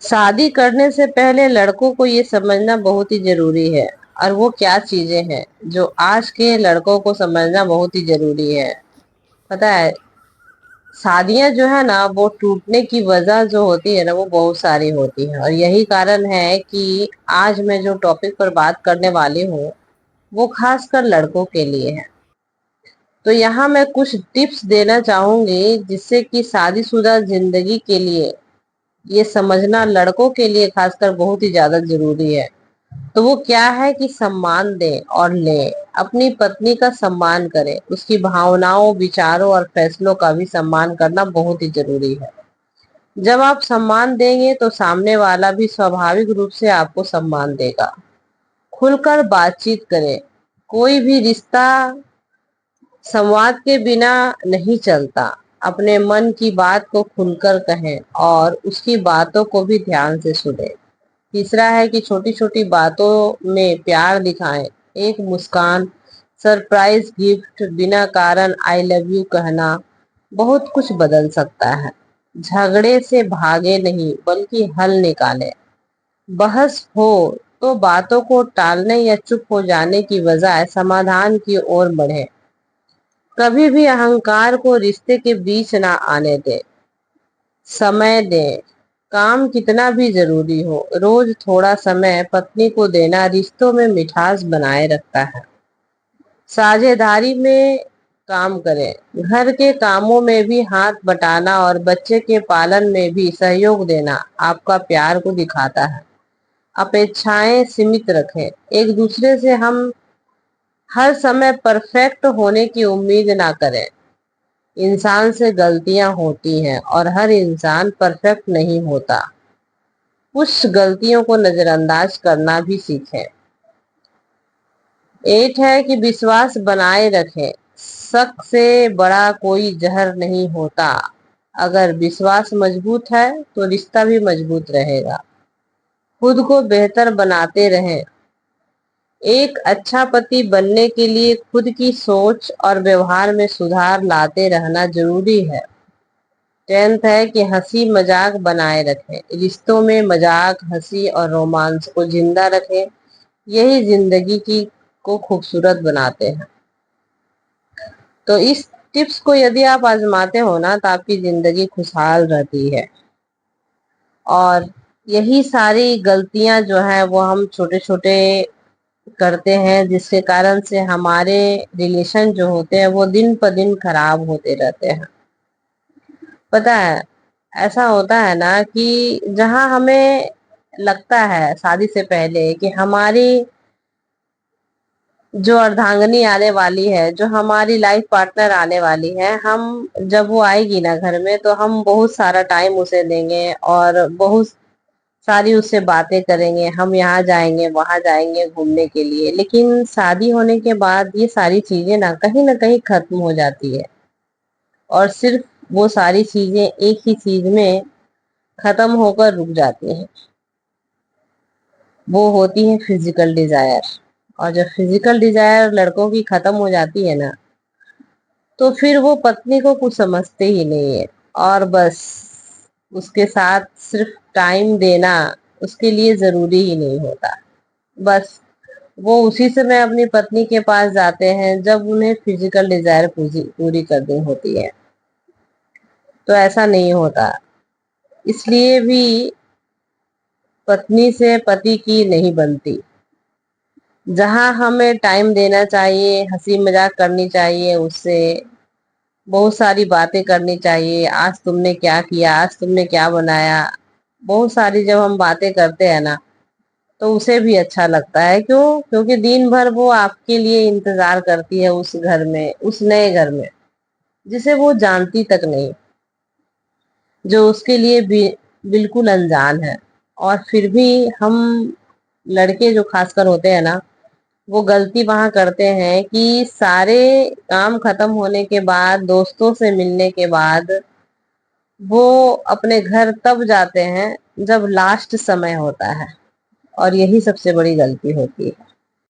शादी करने से पहले लड़कों को ये समझना बहुत ही जरूरी है। और वो क्या चीजें हैं जो आज के लड़कों को समझना बहुत ही जरूरी है, पता है? शादियां जो है ना, वो टूटने की वजह जो होती है ना, वो बहुत सारी होती है। और यही कारण है कि आज मैं जो टॉपिक पर बात करने वाली हूँ वो खासकर लड़कों के लिए है। तो यहाँ मैं कुछ टिप्स देना चाहूंगी जिससे कि शादीशुदा जिंदगी के लिए ये समझना लड़कों के लिए खासकर बहुत ही ज्यादा जरूरी है। तो वो क्या है कि सम्मान दें और लें, अपनी पत्नी का सम्मान करें, उसकी भावनाओं, विचारों और फैसलों का भी सम्मान करना बहुत ही जरूरी है। जब आप सम्मान देंगे तो सामने वाला भी स्वाभाविक रूप से आपको सम्मान देगा। खुलकर बातचीत करें। कोई भी रिश्ता संवाद के बिना नहीं चलता। अपने मन की बात को खुलकर कहें और उसकी बातों को भी ध्यान से सुनें। तीसरा है कि छोटी छोटी बातों में प्यार दिखाएं। एक मुस्कान, सरप्राइज गिफ्ट, बिना कारण आई लव यू कहना बहुत कुछ बदल सकता है। झगड़े से भागे नहीं बल्कि हल निकालें। बहस हो तो बातों को टालने या चुप हो जाने की बजाय समाधान की ओर बढ़ें। कभी भी अहंकार को रिश्ते के बीच ना आने दें। समय दें। काम कितना भी जरूरी हो, रोज थोड़ा समय पत्नी को देना रिश्तों में मिठास बनाए रखता है। साझेदारी में काम करें। घर के कामों में भी हाथ बटाना और बच्चे के पालन में भी सहयोग देना आपका प्यार को दिखाता है। अपेक्षाएं सीमित रखें। एक दूसरे से हम हर समय परफेक्ट होने की उम्मीद ना करें। इंसान से गलतियां होती हैं और हर इंसान परफेक्ट नहीं होता। कुछ गलतियों को नजरअंदाज करना भी सीखें। एक है कि विश्वास बनाए रखें। शक से बड़ा कोई जहर नहीं होता। अगर विश्वास मजबूत है तो रिश्ता भी मजबूत रहेगा। खुद को बेहतर बनाते रहें। एक अच्छा पति बनने के लिए खुद की सोच और व्यवहार में सुधार लाते रहना जरूरी है। 10th है कि हंसी मजाक बनाए रखें। रिश्तों में मजाक, हंसी और रोमांस को जिंदा रखें। यही जिंदगी की को खूबसूरत बनाते हैं। तो इस टिप्स को यदि आप आजमाते हो ना तो आपकी जिंदगी खुशहाल रहती है। और यही सारी गलतियां जो है वो हम छोटे छोटे करते हैं जिसके कारण से हमारे रिलेशन जो होते हैं वो दिन पर दिन खराब होते रहते हैं। पता है, ऐसा होता है ना कि जहां हमें लगता है शादी से पहले कि हमारी जो अर्धांगनी आने वाली है, जो हमारी लाइफ पार्टनर आने वाली है, हम जब वो आएगी ना घर में तो हम बहुत सारा टाइम उसे देंगे और बहुत सारी उससे बातें करेंगे। हम यहाँ जाएंगे, वहां जाएंगे घूमने के लिए। लेकिन शादी होने के बाद ये सारी चीजें ना कहीं खत्म हो जाती है। और सिर्फ वो सारी चीजें एक ही चीज में खत्म होकर रुक जाती हैं। वो होती है फिजिकल डिजायर। और जब फिजिकल डिजायर लड़कों की खत्म हो जाती है ना, तो फिर वो पत्नी को कुछ समझते ही नहीं है। और बस उसके साथ सिर्फ टाइम देना उसके लिए जरूरी ही नहीं होता। बस वो उसी समय अपनी पत्नी के पास जाते हैं जब उन्हें फिजिकल डिजायर पूरी करनी होती है। तो ऐसा नहीं होता। इसलिए भी पत्नी से पति की नहीं बनती। जहां हमें टाइम देना चाहिए, हंसी मजाक करनी चाहिए, उससे बहुत सारी बातें करनी चाहिए। आज तुमने क्या किया, आज तुमने क्या बनाया, बहुत सारी जब हम बातें करते हैं ना तो उसे भी अच्छा लगता है। क्यों? क्योंकि दिन भर वो आपके लिए इंतजार करती है उस घर में, उस नए घर में जिसे वो जानती तक नहीं, जो उसके लिए भी बिल्कुल अनजान है। और फिर भी हम लड़के जो खासकर होते हैं ना, वो गलती वहां करते हैं कि सारे काम खत्म होने के बाद, दोस्तों से मिलने के बाद वो अपने घर तब जाते हैं जब लास्ट समय होता है। और यही सबसे बड़ी गलती होती है।